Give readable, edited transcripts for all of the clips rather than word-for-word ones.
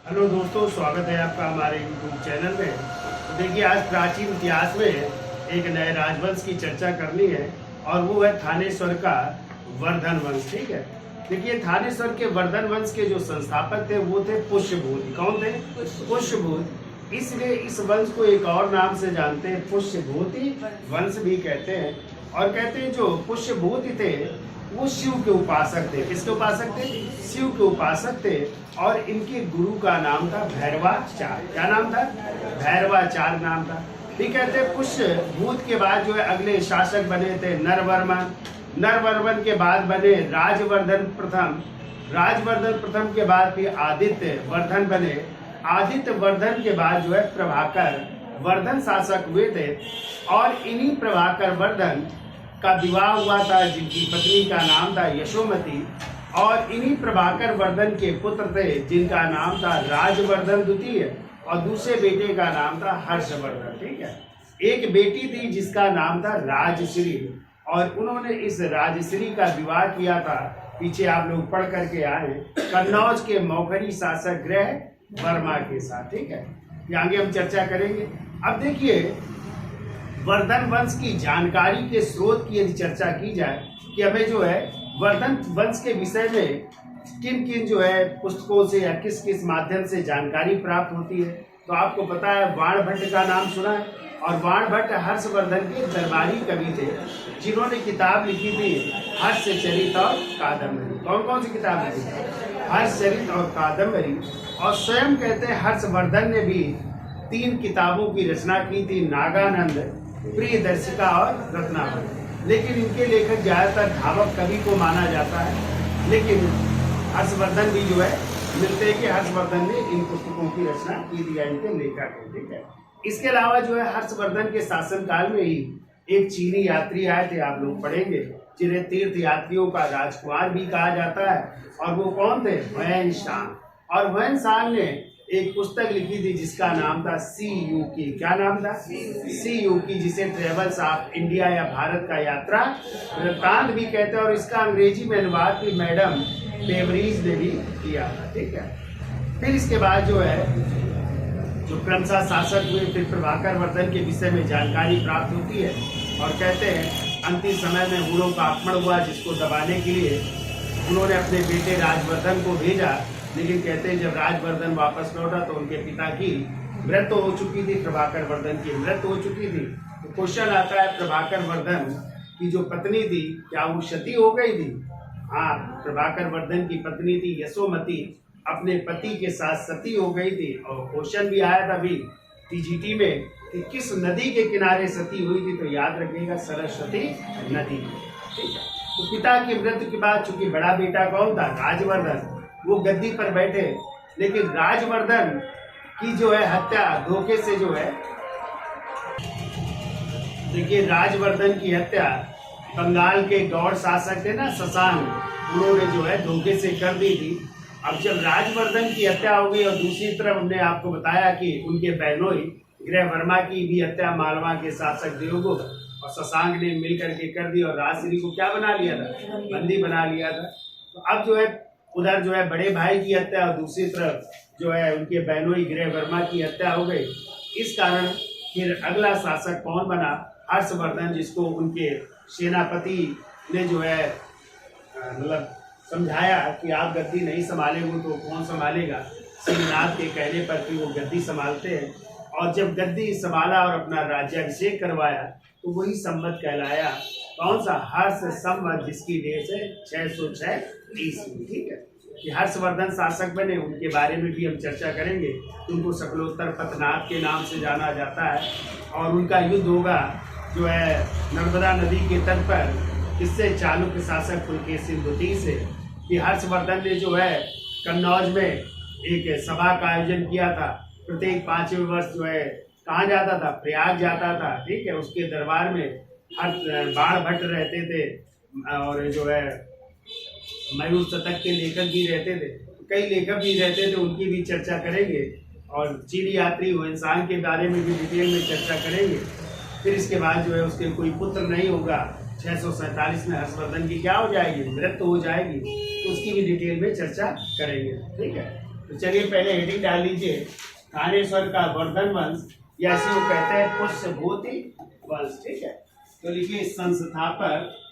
Hello दोस्तों, स्वागत है आपका हमारे YouTube चैनल में। तो देखिए, आज प्राचीन इतिहास में एक नए राजवंश की चर्चा करनी है और वो है थानेश्वर का वर्धन वंश। ठीक है, देखिए थानेश्वर के वर्धन वंश के जो संस्थापक थे वो थे पुष्यभूत। कौन थे? पुष्यभूत। इसलिए इस वंश को एक और नाम से जानते हैं, पुष्यभूति वंश भी कहते हैं। और कहते हैं जो पुष्यभूत थे वो शिव के उपासक थे। किसके उपासक थे? शिव के उपासक थे। और इनके गुरु का नाम था भैरवाचार्य। क्या नाम था? भैरवाचार्य नाम था। ठीक कहते हैं पुष्यभूत के बाद जो है अगले शासक बने थे नरवर्मन। नरवर्मन के बाद बने राजवर्धन प्रथम। राजवर्धन प्रथम के बाद फिर आदित्य वर्धन बने। आदित्य वर्धन के बाद जो है प्रभाकर वर्धन शासक हुए थे। और इन्हीं प्रभाकर वर्धन का विवाह हुआ था, जिनकी पत्नी का नाम था यशोमती। और इन्हीं प्रभाकर वर्धन के पुत्र थे जिनका नाम था राजवर्धन द्वितीय और दूसरे बेटे का नाम था हर्षवर्धन। ठीक है, एक बेटी थी जिसका नाम था राजश्री और उन्होंने इस राजश्री का विवाह किया था, पीछे आप लोग पढ़ करके आए, कन्नौज के मौखरी शासक ग्रह वर्मा के साथ। ठीक है, ये आगे हम चर्चा करेंगे। अब देखिए, वर्धन वंश की जानकारी के स्रोत की यदि चर्चा की जाए कि हमें जो है वर्धन वंश के विषय में किन किन जो है पुस्तकों से या किस किस माध्यम से जानकारी प्राप्त होती है, तो आपको पता है बाण भट्ट का नाम सुना है। और बाण भट्ट हर्षवर्धन के दरबारी कवि थे जिन्होंने किताब लिखी थी हर्षचरित और कादम्बरी। कौन कौन सी किताब लिखी थी? हर्षचरित और कादम्बरी। और स्वयं कहते हैं हर्षवर्धन ने भी 3 किताबों की रचना की थी, नागानंद, प्रियदर्शिका और रत्नावली। लेकिन इनके लेखक ज्यादातर धावक कवि को माना जाता है, लेकिन हर्षवर्धन भी जो है मिलते हैं कि हर्षवर्धन ने इन पुस्तकों की रचना की थी, इनके लेखक है। ठीक है, इसके अलावा जो है हर्षवर्धन के शासनकाल में ही एक चीनी यात्री आए थे, आप लोग पढ़ेंगे, जिन्हें तीर्थ यात्रियों का राजकुमार भी कहा जाता है। और वो कौन थे? वैन शांग। और वैन शांग ने एक पुस्तक लिखी थी जिसका नाम था सी यू की। क्या नाम था? सी यू की, जिसे ट्रेवल्स ऑफ इंडिया या भारत का यात्रा वृत्तांत भी कहते हैं। और इसका अंग्रेजी में अनुवाद भी मैडम बेवरीज ने भी किया था। ठीक है, फिर इसके बाद जो है जो क्रमशः शासक हुए, फिर प्रभाकर वर्धन के विषय में जानकारी प्राप्त होती है। और कहते हैं अंतिम समय में हुड़ों का आक्रमण हुआ, जिसको दबाने के लिए उन्होंने अपने बेटे राजवर्धन को भेजा। लेकिन कहते हैं जब राजवर्धन वापस लौटा तो उनके पिता की मृत्यु हो चुकी थी, प्रभाकर वर्धन की मृत्यु हो चुकी थी। तो क्वेश्चन आता है, प्रभाकर वर्धन की जो पत्नी थी क्या वो सती हो गई थी? हाँ, प्रभाकर वर्धन की पत्नी थी यशोमती, अपने पति के साथ सती हो गई थी। और क्वेश्चन भी आया था अभी टीजीटी में कि किस नदी के किनारे सती हुई थी, तो याद रखिएगा सरस्वती नदी। ठीक है, तो पिता की मृत्यु के बाद चूंकि बड़ा बेटा कौन था? राजवर्धन, वो गद्दी पर बैठे। लेकिन राजवर्धन की जो है हत्या धोखे से जो है, देखिए राजवर्धन की हत्या बंगाल के गौड़ शासक थे ना शशांक, उन्होंने जो है धोखे से कर दी थी। अब जब राजवर्धन की हत्या हो गई और दूसरी तरफ हमने आपको बताया कि उनके बहनोई गृह वर्मा की भी हत्या मालवा के शासक देवगुप्त और शशांक ने मिल करके कर दी और राजश्री को क्या बना लिया था? बंदी बना लिया था। तो अब जो है उधर जो है बड़े भाई की हत्या और दूसरी तरफ जो है उनके बहनोई गृह वर्मा की हत्या हो गई। इस कारण फिर अगला शासक कौन बना? हर्षवर्धन, जिसको उनके सेनापति ने जो है मतलब समझाया कि आप गद्दी नहीं संभालेंगे तो कौन संभालेगा। श्रीनाथ के कहने पर फिर वो गद्दी संभालते हैं। और जब गद्दी संभाला और अपना राज्याभिषेक करवाया तो वही संवत कहलाया। कौन सा? हर्ष संवत, जिसकी डेट है 606 ईस्वी। ठीक है, कि हर्षवर्धन शासक बने, उनके बारे में भी हम चर्चा करेंगे। उनको शकलोत्तर पतनाथ के नाम से जाना जाता है। और उनका युद्ध होगा जो है नर्मदा नदी के तट पर, किससे? चालुक्य शासक पुलकेशिन द्वितीय से। कि हर्षवर्धन ने जो है कन्नौज में एक सभा का आयोजन किया था। प्रत्येक 5वें वर्ष जो है कहाँ जाता था? प्रयाग जाता था। ठीक है, उसके दरबार में हर बाण भट्ट रहते थे और जो है मयूर शतक के लेखक भी रहते थे, कई लेखक भी रहते थे, उनकी भी चर्चा करेंगे। और चीनी यात्री वैनशांग के बारे में भी डिटेल में चर्चा करेंगे। फिर इसके बाद जो है उसके कोई पुत्र नहीं होगा। 647 में हर्षवर्धन की क्या हो जाएगी? मृत्यु हो जाएगी, तो उसकी भी डिटेल में चर्चा करेंगे। ठीक है, तो चलिए पहले हेडिंग डाल लीजिए, थानेश्वर का वर्धन वंश या इसे वो कहते हैं पुष्यभूति वंश। ठीक है, तो लिखिए संस्थापक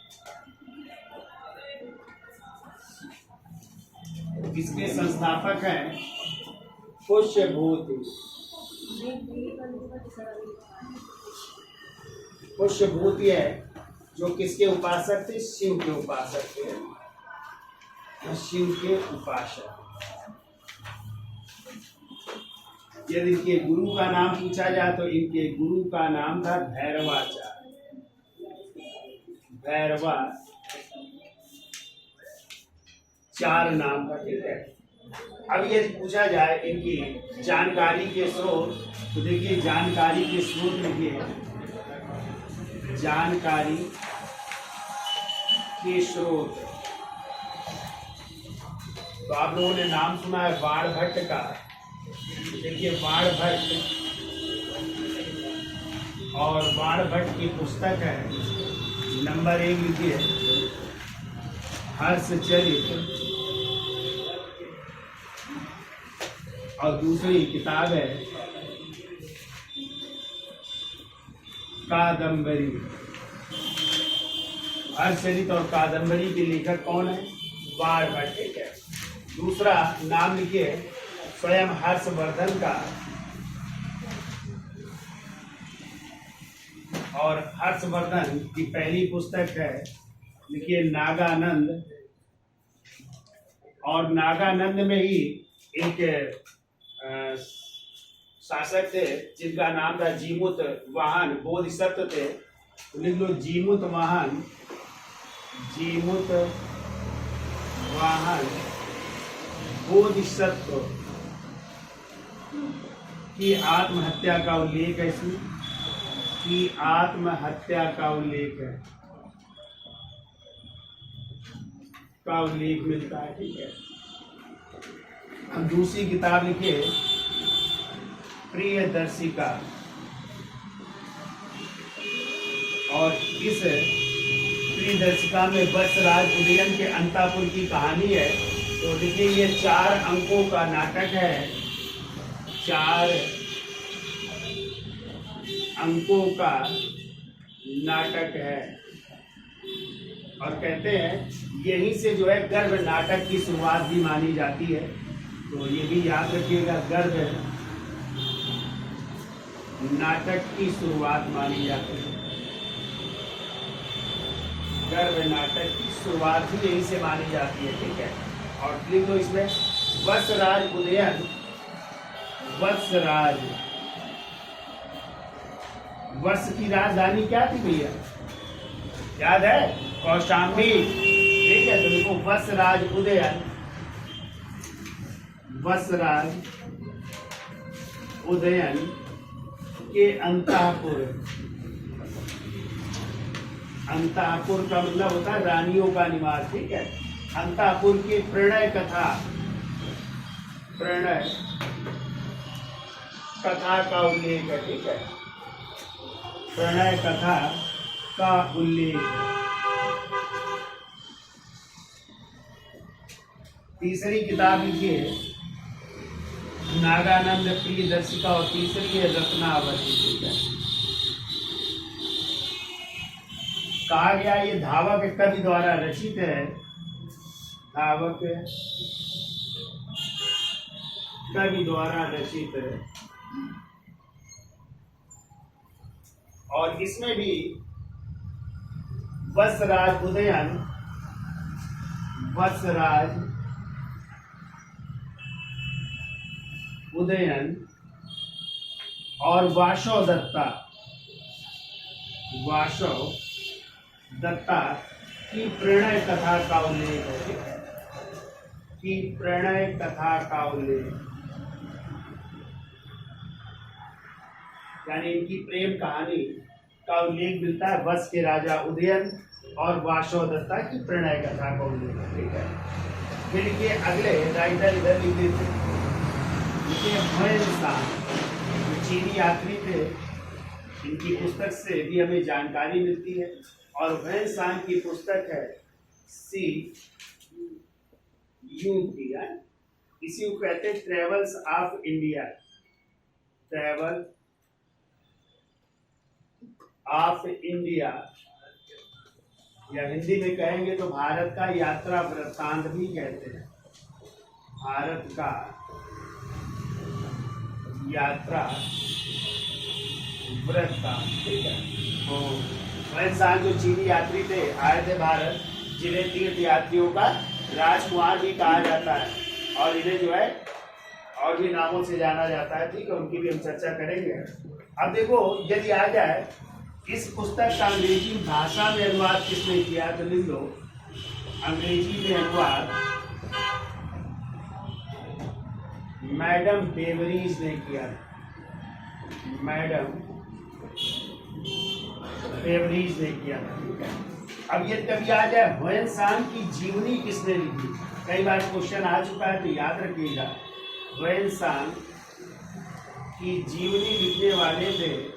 किसके संस्थापक हैं? पुष्यभूति। पुष्यभूति है जो किसके उपासक थे? शिव के उपासक थे, शिव के उपासक। यदि इनके गुरु का नाम पूछा जाए तो इनके गुरु का नाम था भैरवाचार्य, भैरवाचार्य नाम था। ठीक है, अब यदि पूछा जाए इनकी जानकारी के स्रोत, तो देखिए जानकारी के स्रोत लिखिए, जानकारी के स्रोत। तो आप लोगों ने नाम सुना है बाणभट्ट का। देखिए बाणभट्ट, और बाणभट्ट की पुस्तक है नंबर 1 लिखिए हर्षचरित, और दूसरी किताब है कादम्बरी। हर्षचरित और कादम्बरी के लेखक कौन है? बाणभट्ट। ठीक है, दूसरा नाम लिखिए स्वयं हर्षवर्धन का, और हर्षवर्धन की पहली पुस्तक है लिखिए नागानंद, और नागानंद में ही एक शासक थे जिनका नाम था जीमूत वाहन, बोधिसत्व थे। तो लिख लो जीमूत वाहन, जीमूत वाहन बोधिसत्व की आत्महत्या का उल्लेख है, इसमें की आत्महत्या का उल्लेख है, का उल्लेख मिलता है। ठीक है, हम दूसरी किताब लिखिए प्रियदर्शिका, और इस प्रियदर्शिका में वत्सराज उदयन के अंतापुर की कहानी है। तो देखिए ये 4 अंकों का नाटक है, 4 अंकों का नाटक है, और कहते हैं यहीं से जो है गर्भ नाटक की शुरुआत भी मानी जाती है। तो ये भी याद रखिएगा, गर्भ नाटक की शुरुआत मानी जाती है, गर्भ नाटक की शुरुआत भी यहीं से मानी जाती है। ठीक है, और लिख दो इसमें वत्सराज उदयन, वत्सराज, वत्स की राजधानी क्या थी भैया? याद है? कौशाम्बी। ठीक है, तो देखो वत्सराज उदयन, वत्सराज उदयन के अंतापुर, अंतापुर का मतलब होता है रानियों का निवास। ठीक है, अंतापुर की प्रणय कथा, प्रणय कथा का उल्लेख है। ठीक है, प्रणय कथा का उल्लेख। तीसरी किताब लिखिए नागानंद प्रियदर्शिका, और तीसरी है रत्नावती। ठीक है, कहा गया ये धावक कवि द्वारा रचित है, धावक कवि द्वारा रचित है, और इसमें भी वत्सराज उदयन, वत्सराज उदयन और वासव दत्ता, वासव दत्ता की प्रणय कथा का उल्लेख है। की प्रणय कथा का उल्लेख, यानी इनकी प्रेम कहानी का उल्लेख मिलता है वत्स के राजा उदयन और वासव दत्ता की प्रणय कथा का उल्लेख। ठीक है, फिर लिखिए अगले राइटर इधर लिख देते, लिखिए हुएनसांग, जो चीनी यात्री थे, इनकी पुस्तक से भी हमें जानकारी मिलती है, और हुएनसांग की पुस्तक है सी यू की, इसी को कहते हैं travels of India, travel of India, या हिंदी में कहेंगे तो भारत का यात्रा वृत्तांत भी कहते हैं, भारत का यात्रा वृत्तांत। ठीक है, तो वह जो चीनी यात्री थे आए थे भारत, जिन्हें तीर्थ यात्रियों का राजकुमार भी कहा जाता है, और इन्हें जो है और भी नामों से जाना जाता है। ठीक है, उनकी भी हम चर्चा करेंगे। अब देखो, यदि आ जाए इस पुस्तक का अंग्रेजी भाषा में अनुवाद किसने किया, तो लिख लो अंग्रेजी में अनुवाद मैडम बेवरीज ने किया, मैडम बेवरीज ने किया था। ठीक है, अब ये कभी आ जाए ह्वेन सांग की जीवनी किसने लिखी, कई बार क्वेश्चन आ चुका है, तो याद रखिएगा। ह्वेन सांग की जीवनी लिखने वाले थे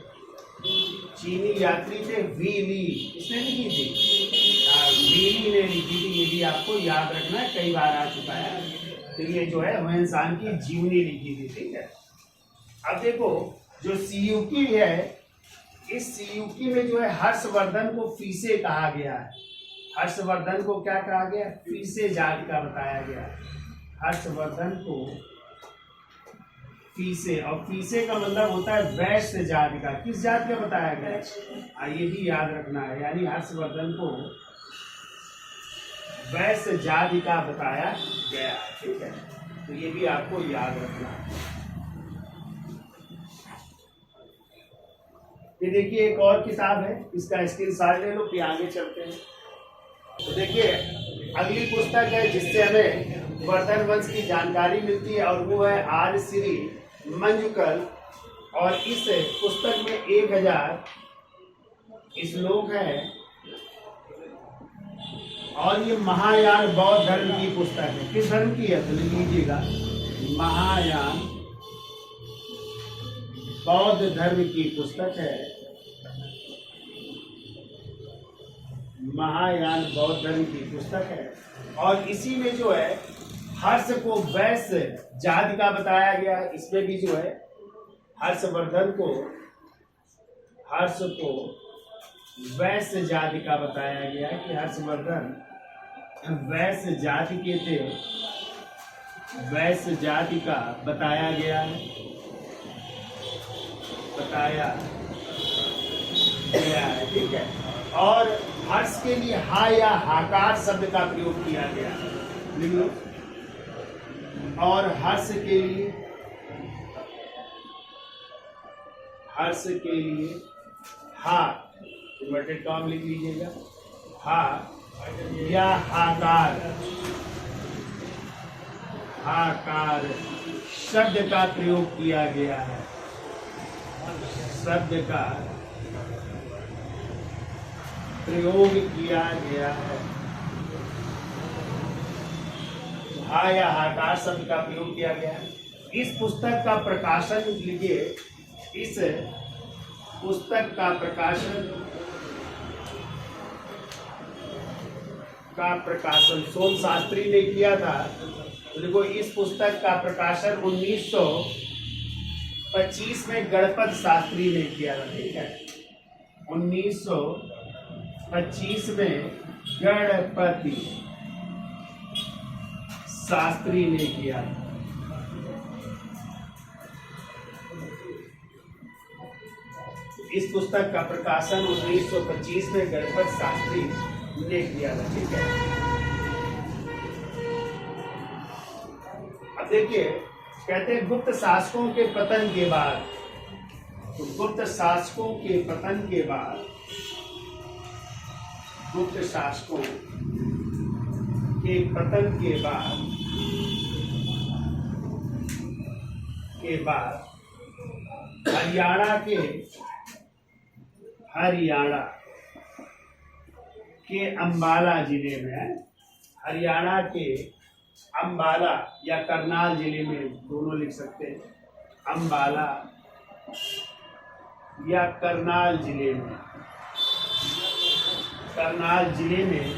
चीनी यात्री थे वी ली, किसने लिखी थी, वी ली ने लिखी थी। ये भी आपको याद रखना है, कई बार आ चुका है। तो ये जो है ह्वेन सांग की जीवनी लिखी थी। ठीक है, अब देखो जो सीयूकी है, इस सीयूकी में जो है हर्षवर्धन को फीसे कहा गया है। हर्षवर्धन को क्या कहा गया, फीसे जाति का बताया गया। हर्षवर्धन को फीसे, और फीसे का मतलब होता है वैश्य जाति का। किस जाति का बताया गया, ये भी याद रखना है, यानी हर्षवर्धन को वैश्य जाति का बताया गया। ठीक है, तो ये भी आपको याद रखना है। ये देखिए एक और किताब है, इसका स्क्रीनशॉट ले लो, फिर आगे चलते हैं। तो देखिए अगली पुस्तक है जिससे हमें वर्धन वंश की जानकारी मिलती है, और वो है आर्य श्री मंजुकल, और इस पुस्तक में 1000 श्लोक है, और ये महायान बौद्ध धर्म की पुस्तक है। किस धर्म की है, तो लिख लीजिएगा महायान बौद्ध धर्म की पुस्तक है, महायान बौद्ध धर्म की पुस्तक है। और इसी में जो है हर्ष को वैश्य जाति का बताया गया है। इसमें भी जो है हर्षवर्धन को, हर्ष को वैश्य जाति का बताया गया है कि हर्षवर्धन वैश्य जाति के थे, वैश्य जाति का बताया गया है, बताया गया है। ठीक है, और हर्ष के लिए हा या हाकार शब्द का प्रयोग किया गया है, और हर्ष के लिए, हर्ष के लिए हा इन्वर्टेड कॉम लिख लीजिएगा, हा या हाकार, हाकार शब्द का प्रयोग किया गया है, शब्द का प्रयोग किया गया है। हा या हाकार शब्द का प्रयोग किया गया है। इस पुस्तक का प्रकाशन लिखिए, इस पुस्तक का प्रकाशन सोम शास्त्री ने किया था। तो देखो इस पुस्तक का प्रकाशन 1925 में गणपत शास्त्री ने किया था। ठीक है, 1925 में गणपति शास्त्री ने किया। इस पुस्तक का प्रकाशन 1925 में गणपत शास्त्री ने किया था। ठीक है, अब देखिए कहते हैं गुप्त शासकों के पतन के बाद, तो गुप्त शासकों के पतन के बाद, गुप्त शासकों के पतन के बाद हरियाणा के अंबाला जिले में, हरियाणा के अंबाला या करनाल जिले में, दोनों लिख सकते हैं, अंबाला या करनाल जिले में, करनाल जिले में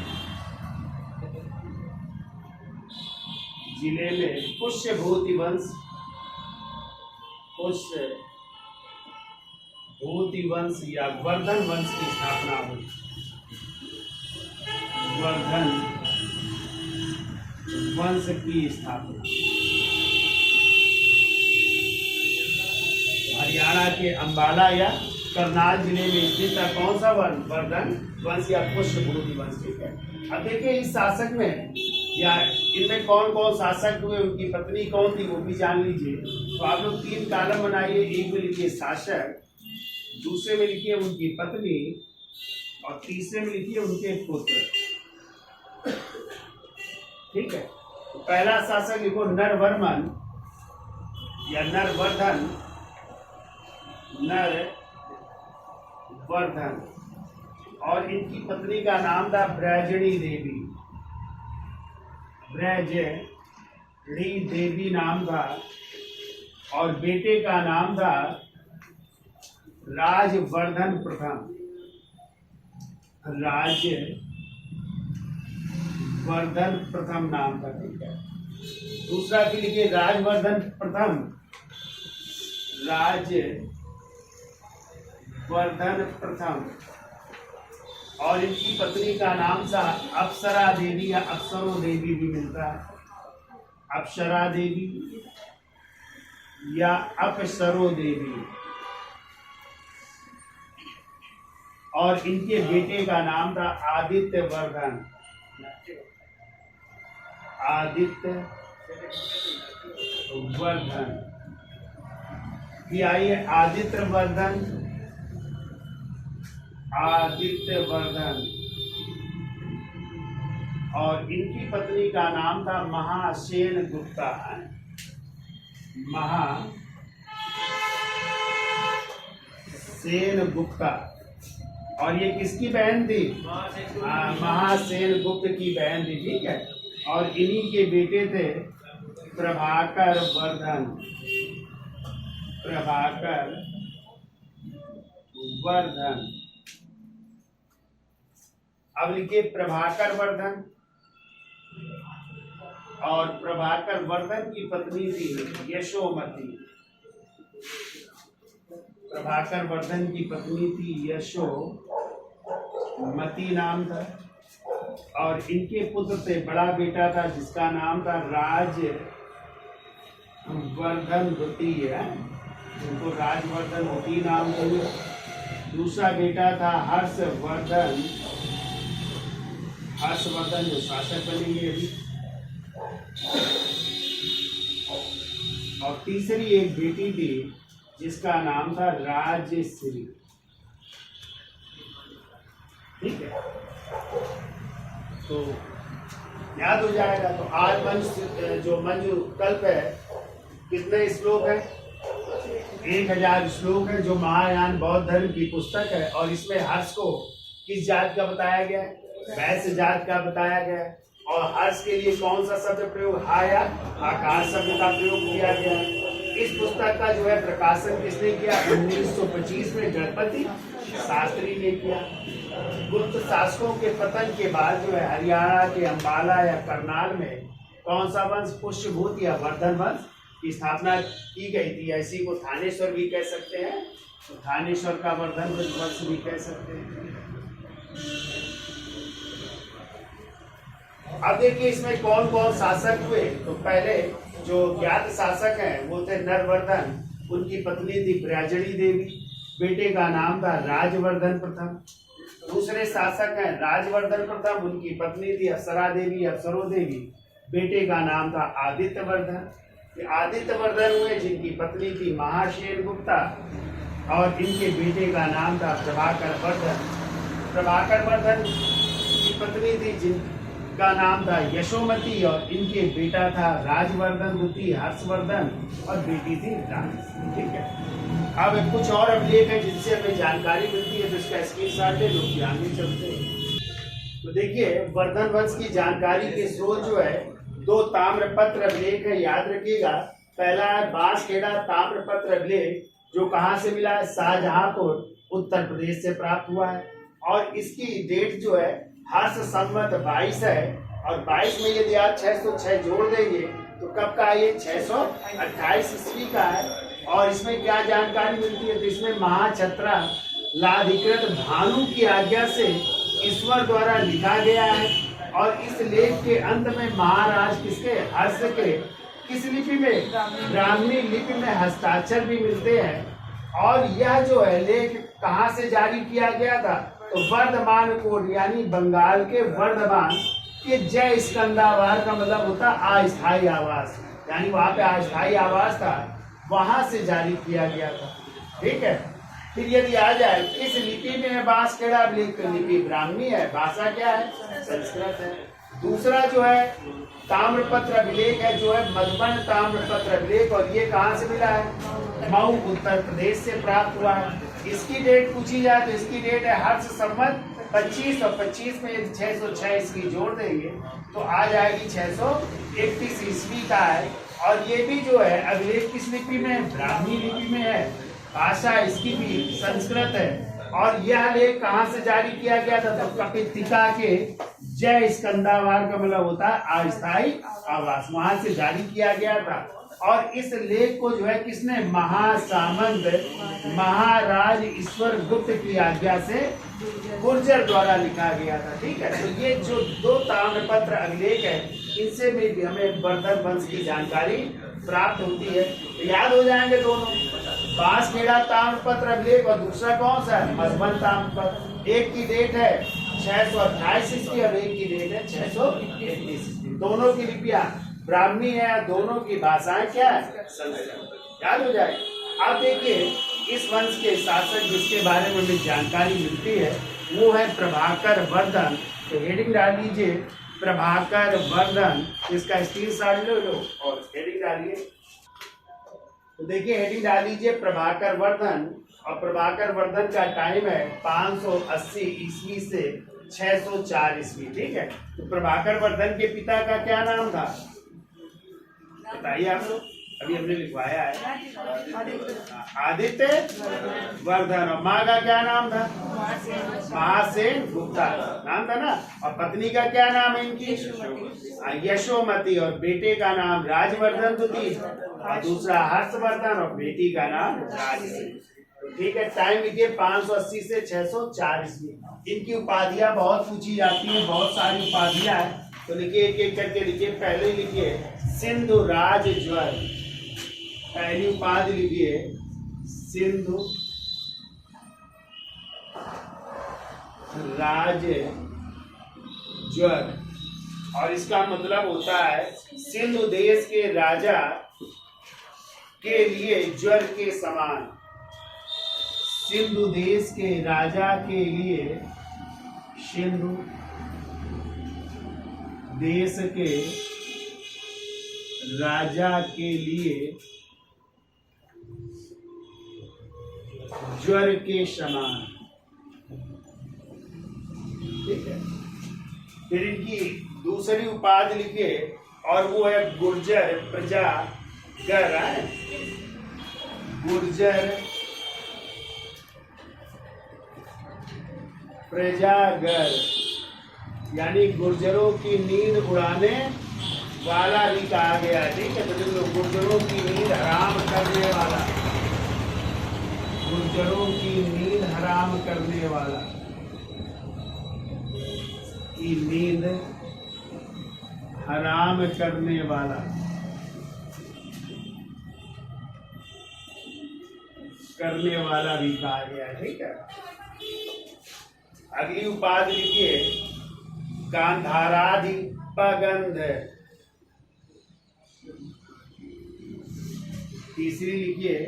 जिले में पुष्यभूति वंश या वर्धन वंश की स्थापना हुई। वर्धन वंश की स्थापना हरियाणा के अंबाला या करनाल जिले में स्थित कौन सा वर्धन वंश या पुष्यभूति वंश। ठीक है, अब देखिए इस शासक में या इनमें कौन कौन शासक हुए, उनकी पत्नी कौन थी वो भी जान लीजिए। तो आप लोग 3 कॉलम बनाइए, एक में लिखिए शासक, दूसरे में लिखिए उनकी पत्नी और तीसरे में लिखिए उनके पुत्र। ठीक है, तो पहला शासक लिखो नरवर्मन या नरवर्धन। नरवर्धन और इनकी पत्नी का नाम था ब्रजणी देवी। ब्रजणी देवी नाम था और बेटे का नाम था राजवर्धन प्रथम। राजवर्धन प्रथम नाम था। ठीक है, दूसरा भी लिखिए राजवर्धन प्रथम। राजवर्धन प्रथम और इनकी पत्नी का नाम था अप्सरा देवी या अप्सरो देवी भी मिलता है। अप्सरा देवी या अप्सरो देवी और इनके बेटे का नाम था आदित्य वर्धन। आदित्य वर्धन भी आइए आदित्य वर्धन। आदित्य वर्धन और इनकी पत्नी का नाम था महासेन गुप्ता। महासेन गुप्ता और ये किसकी बहन थी? महासेन गुप्त की बहन थी। ठीक है, और इन्हीं के बेटे थे प्रभाकर वर्धन। प्रभाकर वर्धन अब लिखिए प्रभाकर वर्धन और प्रभाकर वर्धन की पत्नी थी यशोमती। प्रभाकर वर्धन की पत्नी थी यशोमती नाम था और इनके पुत्र से बड़ा बेटा था जिसका नाम था राजवर्धन द्वितीय। उनको राजवर्धन द्वितीय नाम दिया। दूसरा बेटा था हर्षवर्धन जो शासक बनेंगे अभी। और तीसरी एक बेटी थी जिसका नाम था राजश्री। ठीक है, तो याद हो जाएगा। तो आज जो मंजू कल्प है कितने श्लोक है? 1000 श्लोक है जो महायान बौद्ध धर्म की पुस्तक है। और इसमें हर्ष को किस जात का बताया गया है? वैश्य जात का बताया गया है। और हर्ष के लिए कौन सा शब्द प्रयोग? हा या आकार शब्द का प्रयोग किया गया है। इस पुस्तक का जो है प्रकाशन किसने किया? 1925 में गणपति शास्त्री ने किया। गुप्त शासकों के पतन के बाद जो है हरियाणा के अंबाला या करनाल में कौन सा वंश पुष्यभूति या वर्धन वंश की स्थापना की गई थी। ऐसी को थानेश्वर भी कह सकते हैं, तो थानेश्वर का वर्धन वंश भी कह सकते हैं। अब देखिए इसमें कौन कौन शासक हुए। तो पहले जो ज्ञात शासक हैं वो थे नरवर्धन, उनकी पत्नी थी ब्रजणी देवी, बेटे का नाम था राजवर्धन प्रथम। दूसरे शासक हैं राजवर्धन प्रथम, उनकी पत्नी थी अप्सरा देवी अप्सरो देवी, बेटे का नाम था आदित्य वर्धन। आदित्य वर्धन हुए जिनकी पत्नी थी महासेन गुप्ता और इनके बेटे का नाम था प्रभाकर वर्धन। प्रभाकर वर्धन की पत्नी थी जिनका नाम था यशोमती और इनके बेटा था राजवर्धन द्वितीय हर्षवर्धन और बेटी थी राजश्री। ठीक है, अब कुछ और अभिलेख है जिनसे हमें जानकारी मिलती है, तो इसका स्क्रीनशॉट ले लो, ध्यान में चलते हैं। तो देखिए वर्धन वंश की जानकारी के स्रोत जो है 2 ताम्रपत्र अभिलेख है, याद रखिएगा। पहला है बांसखेड़ा ताम्रपत्र अभिलेख जो कहाँ से मिला है? शाहजहांपुर उत्तर प्रदेश से प्राप्त हुआ है और इसकी डेट जो है हर्ष संवत 22 है और 22 में यदि आप 606 जोड़ देंगे तो कब का है ये? 628 ईस्वी का है। और इसमें क्या जानकारी मिलती है? तो इसमें महाछत्रा लाधिकृत भानु की आज्ञा से ईश्वर द्वारा लिखा गया है। और इस लेख के अंत में महाराज किसके? हर्ष के किस लिपि में? ब्राह्मी लिपि में हस्ताक्षर भी मिलते हैं। और यह जो है लेख कहाँ से जारी किया गया था? तो वर्धमान कोट यानी बंगाल के वर्धमान के जय स्कंदावार का मतलब होता अस्थायी आवास, यानी वहां पे अस्थायी आवास था, वहां से जारी किया गया था। ठीक है। फिर यदि आ जाए इस लिपि में बांसखेड़ा अभिलेख, लिपि ब्राह्मी है, भाषा क्या है? संस्कृत है। दूसरा जो है ताम्रपत्र अभिलेख है, जो है मधुबन ताम्रपत्र अभिलेख, और ये कहाँ से मिला है? मऊ उत्तर प्रदेश से प्राप्त हुआ है। इसकी डेट पूछी जाए तो इसकी डेट है हर्ष संवत 25, और 25 में यदि 606 ईस्वी जोड़ देंगे तो आ जाएगी 631 ईस्वी का है। और ये भी जो है अभिलेख किस लिपि में है? ब्राह्मी लिपि में है। भाषा इसकी भी संस्कृत है। और यह लेख कहाँ से जारी किया गया था? तो कपितिका के जय स्कंदावार का मतलब होता है अस्थायी आवास, वहां से जारी किया गया था। और इस लेख को जो है किसने? महासामंत महाराज ईश्वर गुप्त की आज्ञा से गुर्जर द्वारा लिखा गया था। ठीक है। तो ये जो दो ताम्रपत्र अभिलेख है, इनसे भी हमें वर्धन वंश की जानकारी प्राप्त होती है। तो याद हो जाएंगे दोनों, बांसखेड़ा ताम्रपत्र अभिलेख और दूसरा कौन सा है? मधुबन ताम्रपत्र। एक की डेट है 628 ईस्वी और एक की डेट है 631 ईस्वी। दोनों की लिपियां ब्राह्मी है, दोनों की भाषाएं क्या है? संस्कृत। याद हो जाए। अब देखिए इस वंश के शासक जिसके बारे में हमें जानकारी मिलती है वो है प्रभाकर वर्धन। तो हेडिंग डाल लीजिए प्रभाकर वर्धन, इसका स्क्रीनशॉट ले लो और हेडिंग डालिए। तो देखिए हेडिंग डाल लीजिए प्रभाकर वर्धन, और प्रभाकर वर्धन का टाइम है 580 ईस्वी से 604 ईस्वी। ठीक है। तो प्रभाकर वर्धन के पिता का क्या नाम था? बताइए आप लोग, अभी हमने लिखवाया है आदित्य वर्धन। और माँ का क्या नाम था? महासेन गुप्ता नाम था ना। और पत्नी का क्या नाम है इनकी? यशोमती। और बेटे का नाम राजवर्धन द्वितीय, और दूसरा हर्षवर्धन, और बेटी का नाम राजश्री। ठीक है। टाइम लिखिए 580 से 604 ईस्वी। इनकी उपाधियां बहुत पूछी जाती हैं, बहुत सारी उपाधियां हैं, तो लिखिए एक एक करके लिखिए। पहले लिखिए सिंधु राज ज्वर, पहली उपाधि लिखिए सिंधु राज ज्वर, और इसका मतलब होता है सिंधु देश के राजा के लिए ज्वर के समान। सिंधु देश के राजा के लिए, सिंधु देश के राजा के लिए ज्वर के समान। ठीक है। फिर इनकी दूसरी उपाधि लिखिए, और वो है गुर्जर प्रजागर है। गुर्जर प्रजागर, यानी गुर्जरों की नींद उड़ाने वाला भी कहा गया। ठीक है। तो गुर्जरों की नींद हराम करने वाला, गुर्जरों की नींद हराम करने वाला, की नींद हराम करने वाला, करने वाला भी कहा गया। ठीक है। अगली उपाधि लिखिए गांधाराधिपगंध। तीसरी लिखिए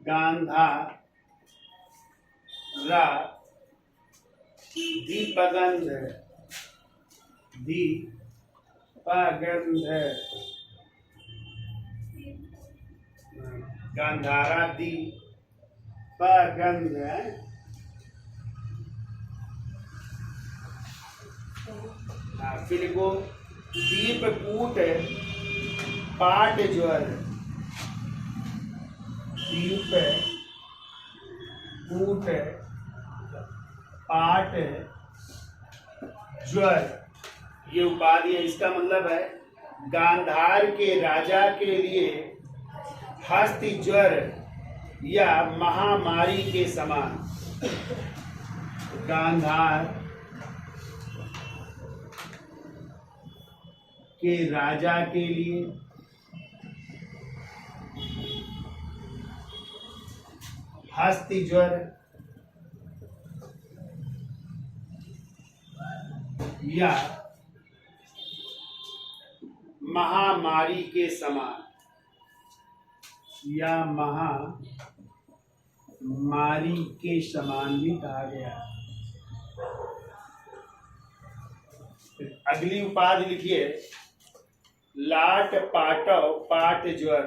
गांधाराधिपगंध, दीपगंध, गांधाराधिपगंध। फिर को दीपकूट पाट ज्वर, दीपकूट पाट ज्वर, ये उपाधि है। इसका मतलब है गांधार के राजा के लिए हस्ती ज्वर या महामारी के समान। गांधार के राजा के लिए हस्ती ज्वर या महामारी के समान, या महामारी के समान भी कहा गया। अगली उपाधि लिखिए, लाट पाटव पाट ज्वर।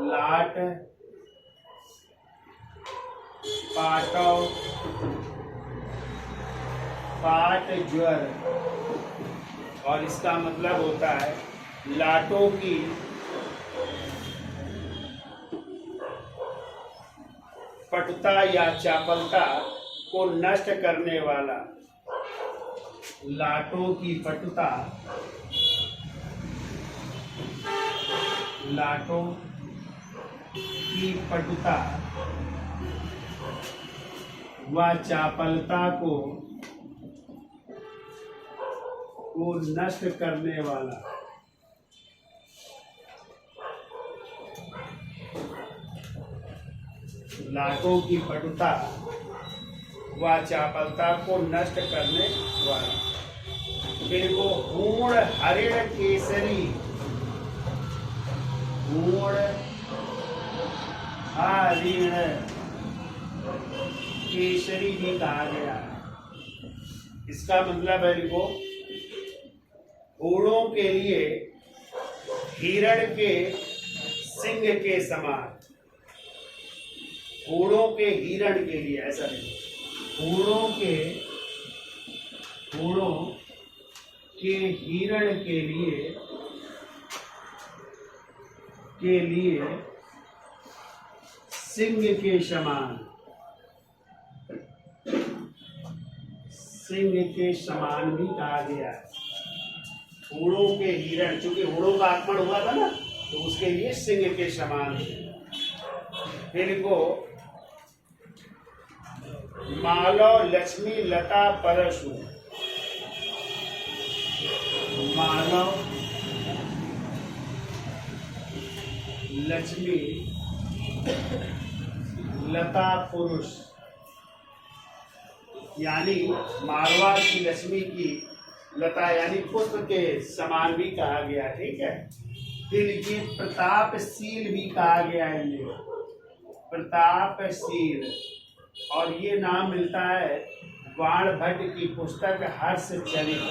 लाट पाटव पाट ज्वर, और इसका मतलब होता है लाटों की पटुता या चापलता को नष्ट करने वाला। लाटों की पटुता, लाटों की पटुता व चापलता को नष्ट करने वाला। लाटों की पटुता व चापलता को नष्ट करने वाला। फिर वो हूण हरिण केसरी, हूण हरिण केसरी भी कहा गया। इसका मतलब है लिखो, हूणों के लिए हिरण के सिंह के समान। हूणों के हिरण के लिए, ऐसा नहीं, हूणों के हिरण के लिए सिंह के समान, सिंह के समान भी कहा गया है। हूणों के हिरण, चूंकि हूणों का आगमन हुआ था ना, तो उसके लिए सिंह के समान। फिर को मालव लक्ष्मी लता परशु। मालव लक्ष्मी लता पुरुष, यानी मारवा की लक्ष्मी की लता यानी पुष्प के समान भी कहा गया। ठीक है। फिर लिखिए, प्रतापशील भी कहा गया है। ये प्रतापशील, और ये नाम मिलता है बाण भट्ट की पुस्तक हर्षचरित,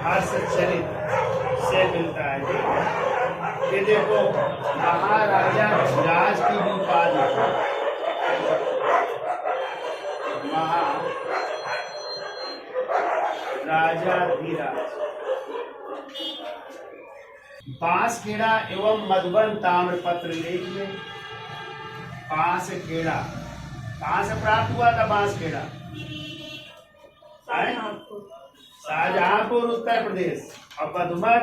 हर्षचरित से मिलता है। ठीक है। ये देखो, महाराजा धीराज की भी उपाधि, महाराजा धीराज। बांसखेड़ा एवं मधुबन ताम्रपत्र लेख में बांसखेड़ा कहाँ से प्राप्त हुआ था? बांसखेड़ा शाहजहांपुर उत्तर प्रदेश, और मधुबन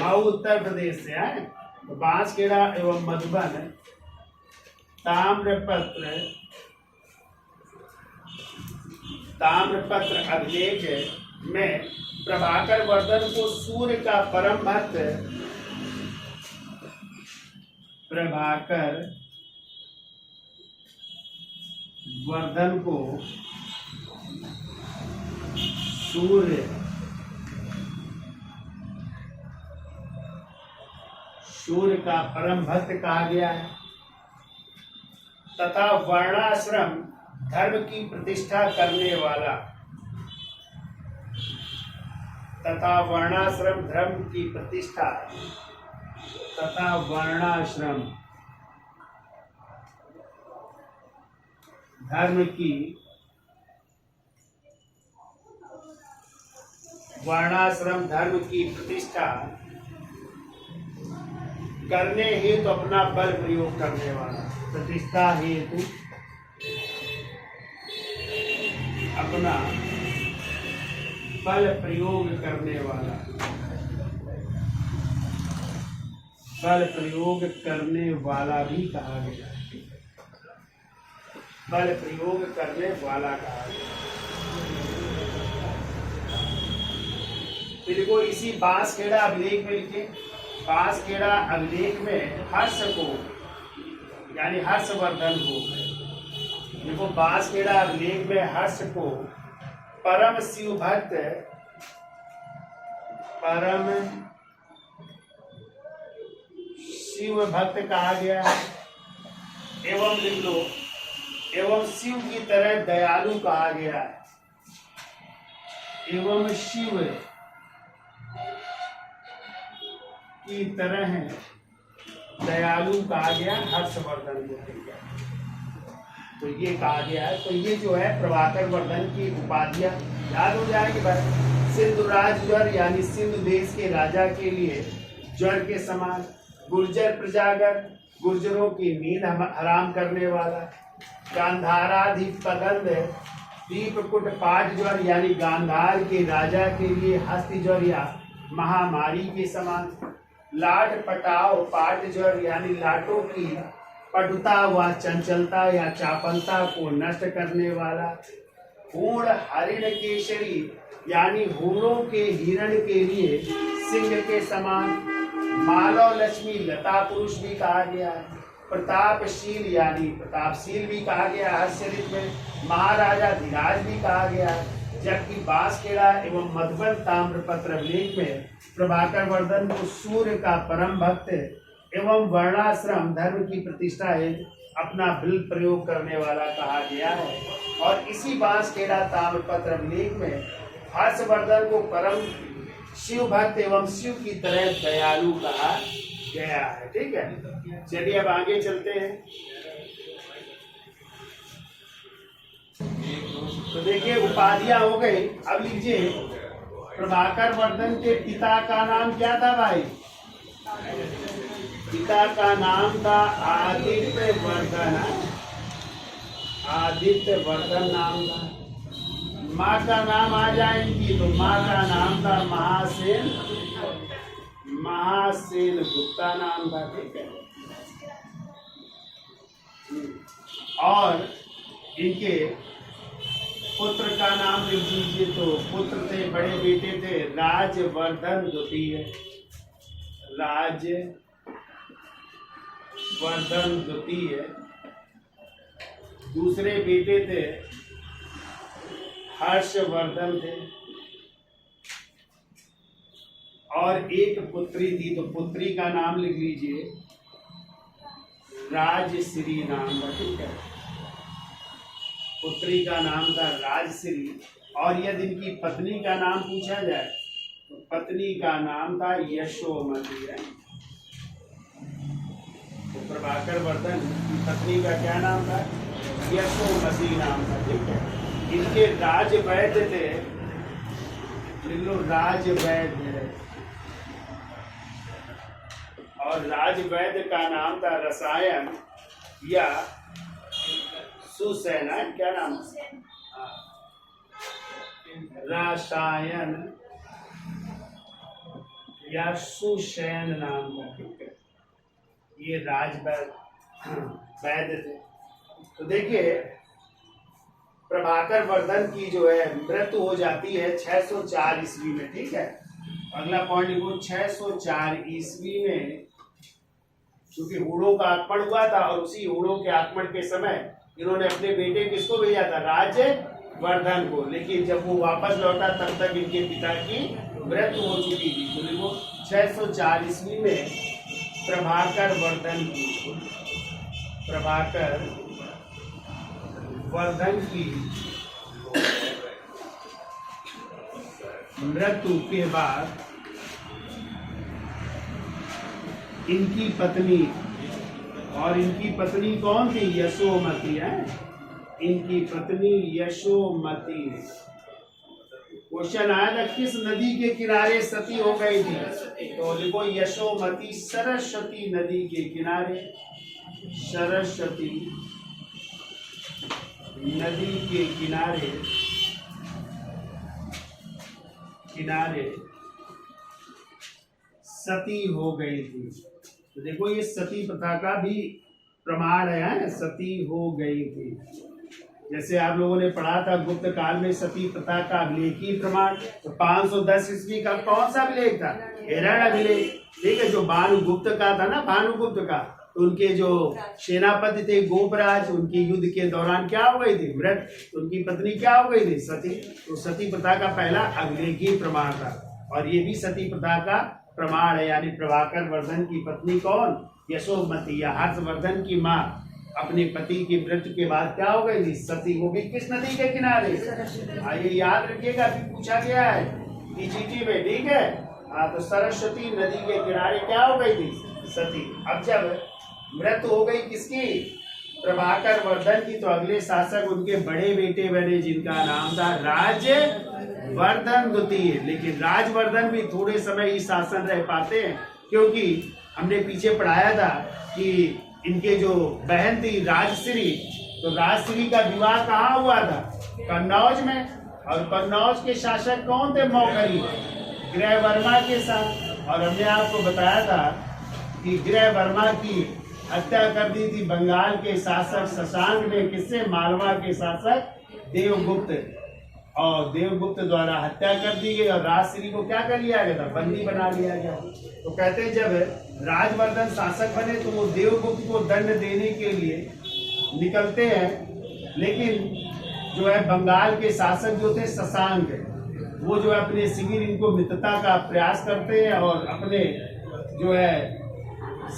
मऊ उत्तर प्रदेश से है। तो बांसखेड़ा एवं मधुबन ताम्रपत्र अभिलेख में प्रभाकर वर्धन को सूर्य का परम भक्त, प्रभाकर वर्धन को सूर्य का परम भक्त कहा गया है, तथा वर्णाश्रम धर्म की प्रतिष्ठा करने वाला, तथा वर्णाश्रम धर्म की प्रतिष्ठा, तथा वर्णाश्रम धर्म की, वर्णाश्रम धर्म की प्रतिष्ठा करने हेतु अपना बल प्रयोग करने वाला, प्रतिष्ठा हेतु अपना बल प्रयोग करने वाला, बल प्रयोग करने वाला भी कहा गया है, बल प्रयोग करने वाला कहा गया। फिर को इसी बांसखेड़ा अभिलेख में लिखे, बांसखेड़ा अभिलेख में हर्ष को यानी हर्षवर्धन को, देखो बांसखेड़ा अभिलेख में हर्ष को परम शिव भक्त, परम शिव भक्त कहा गया है, एवं लिख लो एवं शिव की तरह दयालु कहा गया है, एवं शिव की तरह दयालु कहा गया हर्षवर्धन को। तो ये कहा गया है। तो ये जो है प्रभाकर वर्धन की उपाधियां याद हो जाएगी भाई। सिंधुराज ज्वर यानी सिंधु देश के राजा के लिए ज्वर के समान, गुर्जर प्रजागर गुर्जरों की नींद हराम करने वाला, गांधाराधिपगंध दीपकुट पाठ ज्वर यानी गांधार के राजा के लिए हस्ती ज्वर या महामारी के समान, लाट पटाव पाट ज्वर यानी लाटों की पटुता व चंचलता या चापलता को नष्ट करने वाला, हूण हरिण केशरी यानी हूणों के हिरण के लिए सिंह के समान, मालव लक्ष्मी लता पुरुष भी कहा गया है, प्रतापशील यानी प्रतापशील भी कहा गया है, हर्षरित में महाराजा धीराज भी कहा गया है। जबकि बांसखेड़ा एवं मधुबन ताम्रपत्र अभिलेख में प्रभाकर वर्धन को सूर्य का परम भक्त एवं वर्णाश्रम धर्म की प्रतिष्ठा है अपना बल प्रयोग करने वाला कहा गया है। और इसी बांसखेड़ा ताम्रपत्र अभिलेख में हर्षवर्धन को परम शिव भक्त एवं शिव की तरह दयालु कहा गया है। ठीक है, चलिए अब आगे चलते हैं। तो देखिए उपाधियां हो गई। अब लीजिए प्रभाकर वर्धन के पिता का नाम क्या था भाई? पिता का नाम था आदित्य वर्धन, आदित्य वर्धन नाम था। माँ का नाम आ जाएंगी तो माँ का नाम था महासेन, महासेन गुप्ता नाम था। ठीक है, और इनके पुत्र का नाम लिख दीजिए। तो पुत्र थे, बड़े बेटे थे राजवर्धन द्वितीय, राजवर्धन द्वितीय। दूसरे बेटे थे हर्षवर्धन थे, और एक पुत्री थी, तो पुत्री का नाम लिख लीजिए राजश्री नाम था। ठीक है, पुत्री का नाम था राजश्री। और यदि इनकी पत्नी का नाम पूछा जाए तो पत्नी का नाम था यशोमती है। तो प्रभाकर वर्धन की पत्नी का क्या नाम था? यशोमती नाम था। ठीक है, इनके राजवैद्य थे, राजवैद्य, और राजवैद्य का नाम था रसायन या सुसैन है, क्या नाम? रसायन या सुसैन नाम था। ठीक है, ये राजवैद्य थे। तो देखिए प्रभाकर वर्धन की जो है मृत्यु हो जाती है 604 ईस्वी में। ठीक है, अगला पॉइंट लिखो 604 ईस्वी में, क्योंकि हूणों का आक्रमण हुआ था और उसी हूणों के आक्रमण के समय इन्होंने अपने बेटे किसको भेजा था? राजवर्धन को। लेकिन जब वो वापस लौटा तब तक इनके पिता की मृत्यु हो चुकी थी। तो देखो 604 ईस्वी में प्रभाकर वर्धन की मृत्यु के बाद इनकी पत्नी, और इनकी पत्नी कौन थी? यशोमती है, इनकी पत्नी यशोमती। क्वेश्चन आया था किस नदी के किनारे सती हो गई थी? तो लिखो यशोमती सरस्वती नदी के किनारे, सरस्वती नदी के किनारे किनारे सती हो गई थी। तो देखो ये सती प्रथा का भी प्रमाण है, सती हो गई थी। जैसे आप लोगों ने पढ़ा था गुप्त काल में सती प्रथा का अभिलेखीय प्रमाण, तो 510 ईस्वी का कौन सा अभिलेख था? हिरण अभिलेख, ठीक है, जो भानुगुप्त का था ना, भानुगुप्त का। तो उनके जो सेनापति थे गोपराज, उनकी युद्ध के दौरान क्या हो गई थी? मृत। उनकी पत्नी क्या हो गई थी? सती। तो सती प्रथा का पहला अभिलेखीय प्रमाण था। और ये भी सती प्रथा का प्रमाण है, यानी प्रभाकर वर्धन की पत्नी कौन? यशोमती या हर्षवर्धन की माँ अपने पति की मृत्यु के बाद क्या हो गई थी? सती। वो भी किस नदी के किनारे? ये याद रखिएगा, अभी पूछा गया है टीजीटी में, ठीक है। हाँ, तो सरस्वती नदी के किनारे क्या हो गई थी? सती। अब जब मृत्यु हो गई किसकी? प्रभाकर वर्धन की, तो अगले शासक उनके बड़े बेटे बने, जिनका नाम था राजवर्धन द्वितीय। लेकिन राजवर्धन भी थोड़े समय ही शासन रह पाते हैं, क्योंकि हमने पीछे पढ़ाया था कि इनके जो बहन थी राजश्री, तो राजश्री का विवाह कहाँ हुआ था? कन्नौज में। और कन्नौज के शासक कौन थे? मौखरी, गृहवर्मा के साथ। और हमने आपको बताया था कि गृहवर्मा की हत्या कर दी थी बंगाल के शासक शशांक ने। किससे? मालवा के शासक देवगुप्त। और देवगुप्त द्वारा हत्या कर दी गई, और राजश्री को क्या कर लिया गया था? बंदी बना लिया गया। तो कहते हैं जब राजवर्धन शासक बने तो वो देवगुप्त को दंड देने के लिए निकलते हैं, लेकिन जो है बंगाल के शासक जो थे शशांक, वो जो है अपने शिविर, इनको मित्रता का प्रयास करते हैं और अपने जो है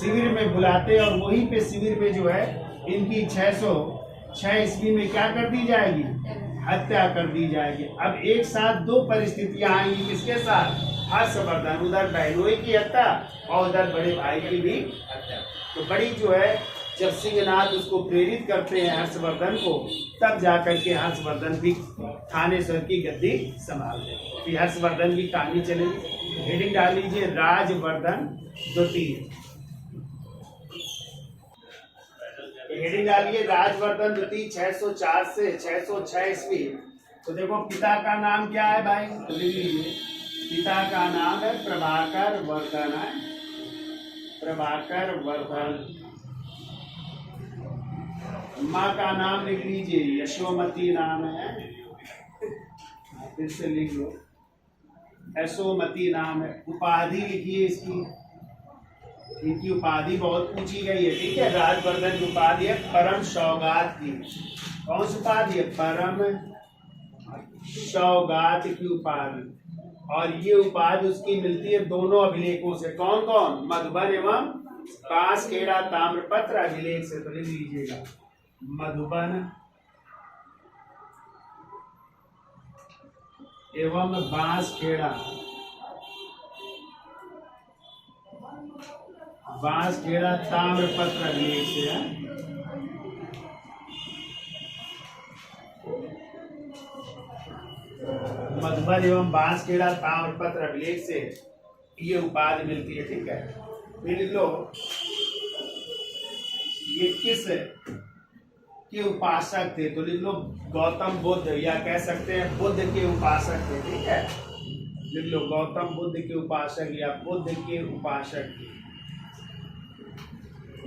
शिविर में बुलाते हैं, और वहीं पे शिविर में जो है इनकी 606 ईस्वी में क्या कर दी जाएगी? हत्या कर दी जाएगी। अब एक साथ दो परिस्थितियां आएंगी, किसके साथ? हर्षवर्धन, उधर बहनोई की हत्या और उधर बड़े भाई की भी हत्या। तो बड़ी जो है, जब सिंहनाथ उसको प्रेरित करते हैं हर्षवर्धन को, तब जाकर के हर्षवर्धन भी थानेश्वर की गद्दी संभालते हैं। फिर हर्षवर्धन की कहानी चलेगी। हेडिंग डाल लीजिए राजवर्धन द्वितीय। हेडिंग डालिए राजवर्धन द्वितीय 604 से 606 ईस्वी। तो देखो पिता का नाम क्या है भाई? लिख लीजिए, पिता का नाम है प्रभाकर वर्धन है, प्रभाकर वर्धन। माँ का नाम लिख लीजिए, यशोमती नाम है, फिर से लिख लो, यशोमती नाम है। उपाधि लिखिए इसकी, इनकी उपाधि बहुत पूछी गई है, ठीक है। राजवर्धन की उपाधि है परम सौगात की। कौन सी उपाधि है? परम सौगात की उपाधि। और ये उपाधि उसकी मिलती है दोनों अभिलेखों से। कौन कौन? मधुबन एवं बांसखेड़ा ताम्रपत्र अभिलेख से। तो लिख लीजिएगा, मधुबन एवं बांसखेड़ा, बांसखेड़ा ताम्रपत्र अभिलेख से है। मधुबन एवं बांसखेड़ा ताम्रपत्र अभिलेख से ये उपाधि मिलती है, ठीक है। फिर लिख लो, ये किस के उपासक थे? तो लिख लो गौतम बुद्ध, या कह सकते हैं बुद्ध के उपासक थे, ठीक है। लिख लो गौतम बुद्ध के उपासक या बुद्ध के उपासक,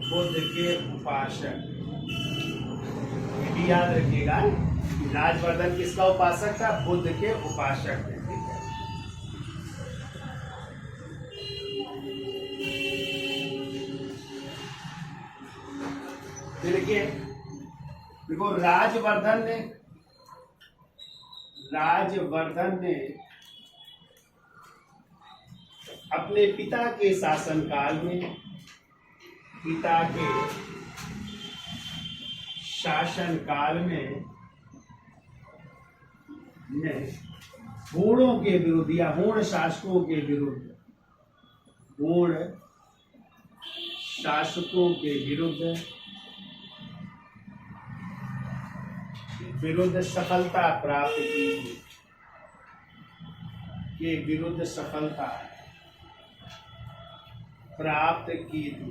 बुद्ध के उपासक। ये भी याद रखिएगा, राजवर्धन किसका उपासक था? बुद्ध के उपासक थे, ठीक है। देखिए, देखो राजवर्धन ने अपने पिता के शासनकाल में, पिता के शासनकाल में होड़ों के विरुद्ध या होड़ शासकों के विरुद्ध, होड़ शासकों के विरुद्ध सफलता प्राप्त की, के विरुद्ध सफलता प्राप्त की थी।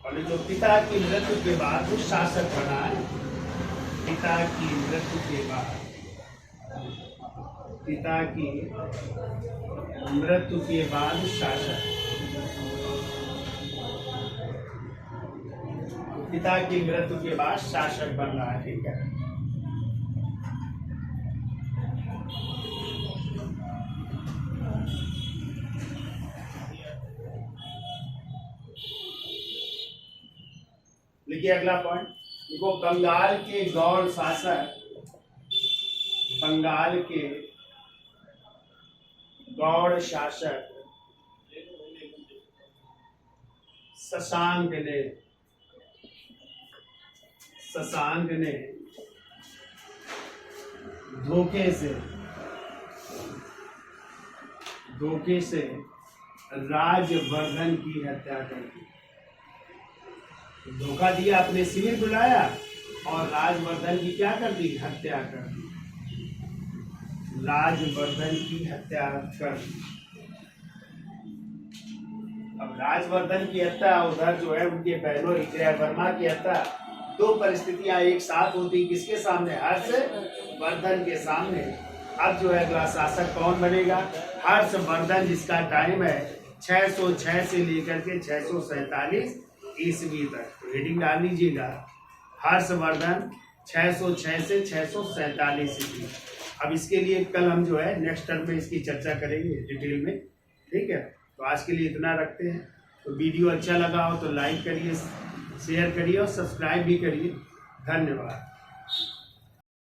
और जो पिता की मृत्यु के बाद वो शासक बना है, पिता की मृत्यु के बाद, पिता की मृत्यु के बाद शासक, पिता की मृत्यु के बाद शासक बन रहा है। ठीक है, लिखिए अगला पॉइंट। देखो, बंगाल के गौड़ शासक, बंगाल के गौड़ शासक शशांक ने धोखे से राजवर्धन की हत्या कर दी। धोखा दिया, अपने शिविर बुलाया और राजवर्धन की क्या कर दी? हत्या कर दी। राजवर्धन की हत्या कर दी। अब राजवर्धन की हत्या, उधर जो है उनके बहनों इंदिरावर्मा की हत्या, दो परिस्थितियां एक साथ होती किसके सामने? हर्षवर्धन के सामने। अब जो है अगला शासक कौन बनेगा? हर्षवर्धन, जिसका टाइम है 606 से लेकर के 647 ईस्वी तक। हेडिंग डाल लीजिएगा, हर्षवर्धन 606 से 647 ईस्वी। अब इसके लिए कल हम जो है नेक्स्ट टर्म में इसकी चर्चा करेंगे डिटेल में। ठीक है, तो आज के लिए इतना रखते हैं। तो वीडियो अच्छा लगा हो तो लाइक करिए, शेयर करिए और सब्सक्राइब भी करिए। धन्यवाद।